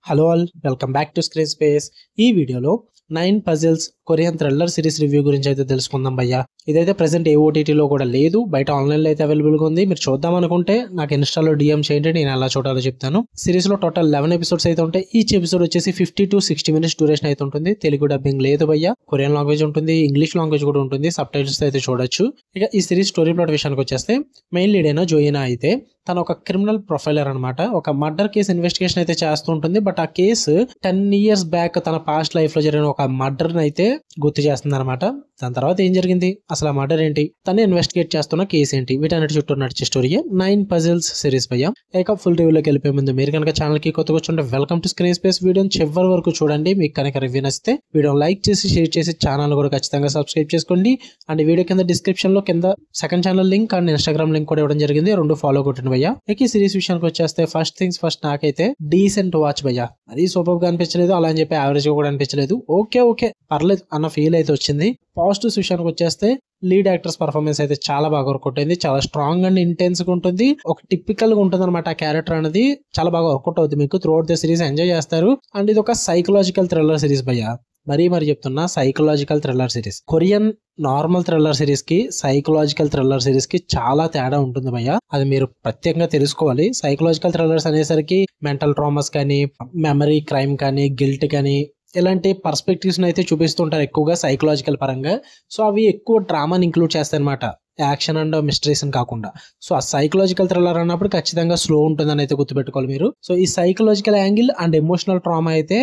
Hello all, welcome back to screen space. ఈ వీడియోలో 9 puzzles Korean thriller series review గురించి అయితే తెలుసుకుందాం భయ్యా. ఇదైతే ప్రెసెంట్ ఏ ఓటీటీలో కూడా లేదు, బయట ఆన్లైన్లో అయితే అవైలబుల్గా ఉంది. మీరు చూద్దాం అనుకుంటే నాకు ఇన్స్టాలో డిఎం చేయండి, నేను ఎలా చూడాలో చెప్తాను. సిరీస్లో టోటల్ 11 ఎపిసోడ్స్ అయితే ఉంటాయి. ఈచ్ ఎపిసోడ్ వచ్చేసి 50 to 60 మినిట్స్ డ్యూరేషన్ అయితే ఉంటుంది. తెలుగు డబ్బింగ్ లేదు భయ్యా, కొరియన్ లాంగ్వేజ్ ఉంటుంది, ఇంగ్లీష్ లాంగ్వేజ్ కూడా ఉంటుంది. సబ్ టైటిల్స్ అయితే చూడొచ్చు. ఇక ఈ సిరీస్ స్టోరీ ప్లాట్ విషయానికి వచ్చేస్తే మెయిన్ లీడ్ అయిన జోయినా అయితే తను ఒక క్రిమినల్ ప్రొఫైలర్ అనమాట. ఒక మర్డర్ కేసు ఇన్వెస్టిగేషన్ అయితే చేస్తూ ఉంటుంది. బట్ ఆ కేసు 10 years బ్యాక్ తన పాస్ట్ లైఫ్ లో జరిగిన ఒక మర్డర్ అయితే గుర్తు చేస్తుంది అనమాట. దాని తర్వాత ఏం జరిగింది, అసలు ఆ మర్డర్ ఏంటి, తను ఇన్వెస్టిగేట్ చేస్తున్న కేసు ఏంటి, వీటన్నిటి చుట్టూ నడిచే స్టోరీ 9 పజిల్స్ సిరీస్ భయ్యా. ఇక ఫుల్ రివ్యూలోకి వెళ్ళిపోయే ముందు మీరు కనుక ఛానల్ కి కొత్తగా వచ్చుంటే వెల్కమ్ టు స్క్రీన్ స్పేస్. వీడియోని చివరి వరకు చూడండి. మీకు కనుక రివ్యూ నచ్చితే వీడియో లైక్ చేసి షేర్ చేసి ఛానల్ కూడా ఖచ్చితంగా సబ్స్క్రైబ్ చేసుకోండి. అండ్ వీడియో కింద డిస్క్రిప్షన్ లో కింద second channel link and Instagram link కూడా ఇవ్వడం జరిగింది, రెండు ఫాలో కొట్టండి భయ్యా. ఇక ఈ సిరీస్ విషయానికి వచ్చేస్తే ఫస్ట్ థింగ్స్ ఫస్ట్, నాకైతే డీసెంట్ వాచ్ భయ్యా. అది సూపర్ గా అనిపించలేదు, అలా అని చెప్పి యావరేజ్ గా కూడా అనిపించలేదు. ఓకే పర్లేదు అన్న ఫీల్ అయితే వచ్చింది. పాజిటివ్స్ విషయానికి వచ్చేస్తే లీడ్ యాక్టర్స్ పర్ఫార్మెన్స్ అయితే చాలా బాగా వర్కౌట్ అయింది. చాలా స్ట్రాంగ్ అండ్ ఇంటెన్స్ గా ఉంటుంది. ఒక టిపికల్ గా ఉంటుంది అనమాట. ఆ క్యారెక్టర్ అనేది చాలా బాగా వర్కౌట్ అవుతుంది. మీకు through out the series enjoy చేస్తారు. అండ్ ఇది ఒక సైకలాజికల్ థ్రిల్లర్ సిరీస్ భయ్యా. మరి చెప్తున్నా, psychological thriller series. Korean normal thriller series కి సైకలాజికల్ థ్రిల్లర్ సిరీస్ కి చాలా తేడా ఉంటుంది భయ్యా. అది మీరు ప్రత్యేకంగా తెలుసుకోవాలి. సైకలాజికల్ థ్రిల్లర్స్ అనేసరికి మెంటల్ ట్రామాస్ కానీ, మెమరీ క్రైమ్ కానీ, గిల్ట్ కానీ, ఇలాంటి పర్స్పెక్టివ్స్ అయితే చూపిస్తుంటారు ఎక్కువగా సైకలాజికల్ పరంగా. సో అవి ఎక్కువ డ్రామాని ఇంక్లూడ్ చేస్తాయి అనమాట, యాక్షన్ అండ్ మిస్టరీస్ అని కాకుండా. సో ఆ సైకలాజికల్ థ్రిల్లర్ అన్నప్పుడు ఖచ్చితంగా స్లో ఉంటుందని అయితే గుర్తుపెట్టుకోవాలి మీరు. సో ఈ psychological angle and emotional trauma అయితే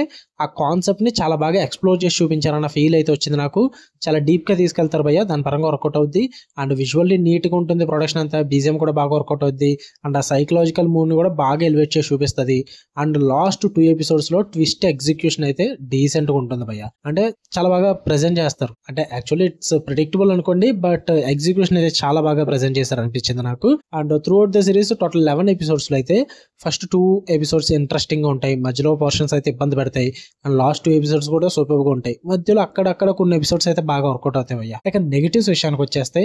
ఆ కాన్సెప్ట్ ని చాలా బాగా ఎక్స్ప్లోర్ చేసి చూపించారన్న ఫీల్ అయితే వచ్చింది నాకు. చాలా డీప్ గా తీసుకెళ్తారు భయ్య, దాని పరంగా వర్కౌట్ అవుద్ది. అండ్ విజువల్లీ నీట్ గా ఉంటుంది ప్రొడక్షన్ అంతా, బీజిఎం కూడా బాగా వర్కౌట్ అవుద్ది. అండ్ ఆ సైకలాజికల్ మూడ్ ని కూడా బాగా ఎలివేట్ చేసి చూపిస్తుంది. అండ్ లాస్ట్ 2 episodes లో ట్విస్ట్ ఎగ్జిక్యూషన్ అయితే డీసెంట్ గా ఉంటుంది భయ్య. అంటే చాలా బాగా ప్రెజెంట్ చేస్తారు. అంటే యాక్చువల్లీ ఇట్స్ ప్రిడిక్టబుల్ అనుకోండి, బట్ ఎగ్జిక్యూషన్ అయితే చాలా బాగా ప్రెజెంట్ చేశారు అనిపించింది నాకు. And through out the series total 11 episodes లో అయితే ఫస్ట్ 2 episodes ఇంట్రెస్టింగ్ గా ఉంటాయి, మధ్యలో పోర్షన్స్ అయితే ఇబ్బంది పెడతాయి. అండ్ లాస్ట్ 2 episodes కూడా సూపర్ గా ఉంటాయి. మధ్యలో అక్కడక్కడ కొన్ని ఎపిసోడ్స్ అయితే బాగా వర్కౌట్ అవుతాయి భయ్యా. ఇక నెగిటివ్స్ విషయానికి వచ్చేస్తే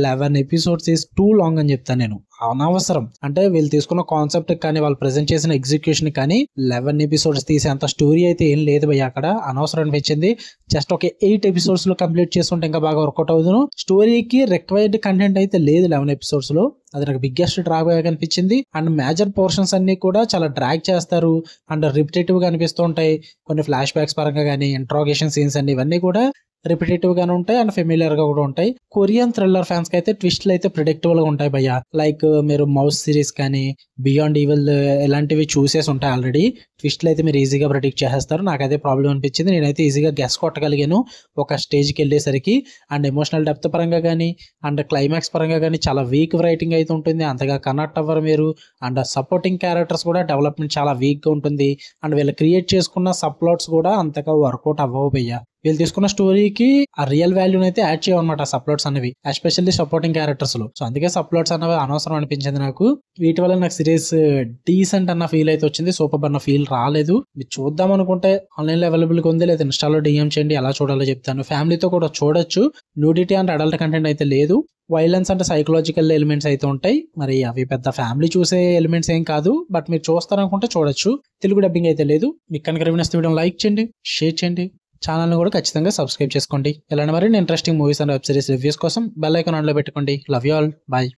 11 episodes ఈస్ టూ లాంగ్ అని చెప్తాను నేను. అనవసరం. అంటే వీళ్ళు తీసుకున్న కాన్సెప్ట్ కానీ, వాళ్ళు ప్రెజెంట్ చేసిన ఎగ్జిక్యూషన్ కానీ 11 episodes తీసే అంత స్టోరీ అయితే ఏం లేదు భయ్యా. అక్కడ అనవసరం అనిపించింది. జస్ట్ ఒక 8 episodes లో కంప్లీట్ చేసుకుంటే ఇంకా బాగా వర్కౌట్ అవుతుంది. స్టోరీకి రిక్వైర్డ్ కంటెంట్ అయితే లేదు 11 episodes లో. అది నాకు బిగ్గెస్ట్ డ్రాబ్యాక్ అనిపించింది. అండ్ మేజర్ పోర్షన్స్ అన్ని కూడా చాలా డ్రాగ్ చేస్తారు అండ్ రిపిటేటివ్ గా అనిపిస్తూ ఉంటాయి. కొన్ని ఫ్లాష్ బ్యాక్స్ పరంగా కానీ, ఇంట్రాగేషన్ సీన్స్ అన్ని ఇవన్నీ కూడా రిపిటేటివ్ గానే ఉంటాయి అండ్ ఫెమిలియర్ గా కూడా ఉంటాయి. కొరియన్ థ్రిల్లర్ ఫ్యాన్స్ కి అయితే ట్విస్ట్లు అయితే ప్రిడిక్టబుల్ గా ఉంటాయి భయ్యా. లైక్ మీరు మౌస్ సిరీస్ కానీ, బియాండ్ ఈవిల్ ఇలాంటివి చూసేసి ఉంటాయి ఆల్రెడీ. ట్విస్ట్లు అయితే మీరు ఈజీగా ప్రిడిక్ట్ చేసేస్తారు. నాకు అదే ప్రాబ్లం అనిపించింది. నేనైతే ఈజీగా గెస్ కొట్టగలిగాను ఒక స్టేజ్కి వెళ్ళేసరికి. అండ్ ఎమోషనల్ డెప్త్ పరంగా కానీ, అండ్ క్లైమాక్స్ పరంగా కానీ చాలా వీక్ రైటింగ్ అయితే ఉంటుంది. అంతగా కనెక్ట్ అవ్వరు మీరు. అండ్ సపోర్టింగ్ క్యారెక్టర్స్ కూడా డెవలప్మెంట్ చాలా వీక్ గా ఉంటుంది. అండ్ వీళ్ళు క్రియేట్ చేసుకున్న సబ్ ప్లాట్స్ కూడా అంతగా వర్కౌట్ అవ్వవు భయ్యా. వీళ్ళు తీసుకున్న స్టోరీకి ఆ రియల్ వాల్యూని అయితే యాడ్ చేయమన్నమాట సప్లాట్స్ అనేవి, ఎస్పెషల్లీ సపోర్టింగ్ క్యారెక్టర్స్ లో. సో అందుకే సప్లాట్స్ అనేవి అనవసరం అనిపించింది నాకు. వీటి వల్ల నాకు సిరీస్ డీసెంట్ అన్న ఫీల్ అయితే వచ్చింది, సూపర్ అన్న ఫీల్ రాలేదు. మీరు చూద్దాం అనుకుంటే ఆన్లైన్ లో అవైలబుల్ గా ఉంది, లేదా ఇన్స్టాలో డిఎం చేయండి, ఎలా చూడాలో చెప్తాను. ఫ్యామిలీతో కూడా చూడొచ్చు. న్యూడిటీ అండ్ అడల్ట్ కంటెంట్ అయితే లేదు. వైలెన్స్ అంటే సైకలాజికల్ ఎలిమెంట్స్ అయితే ఉంటాయి. మరి అవి పెద్ద ఫ్యామిలీ చూసే ఎలిమెంట్స్ ఏం కాదు, బట్ మీరు చూస్తారనుకుంటే చూడొచ్చు. తెలుగు డబ్బింగ్ అయితే లేదు. మీకు కనుక రివ్యూ నచ్చితే వీడియో లైక్ చేయండి, షేర్ చేయండి, ఛానల్ని కూడా ఖచ్చితంగా సబ్స్క్రైబ్ చేసుకోండి. ఇలాంటి మరిన్ని interesting movies and web series reviews కోసం బెల్ ఐకాన్ ఆన్లో పెట్టుకోండి. Love you all, bye.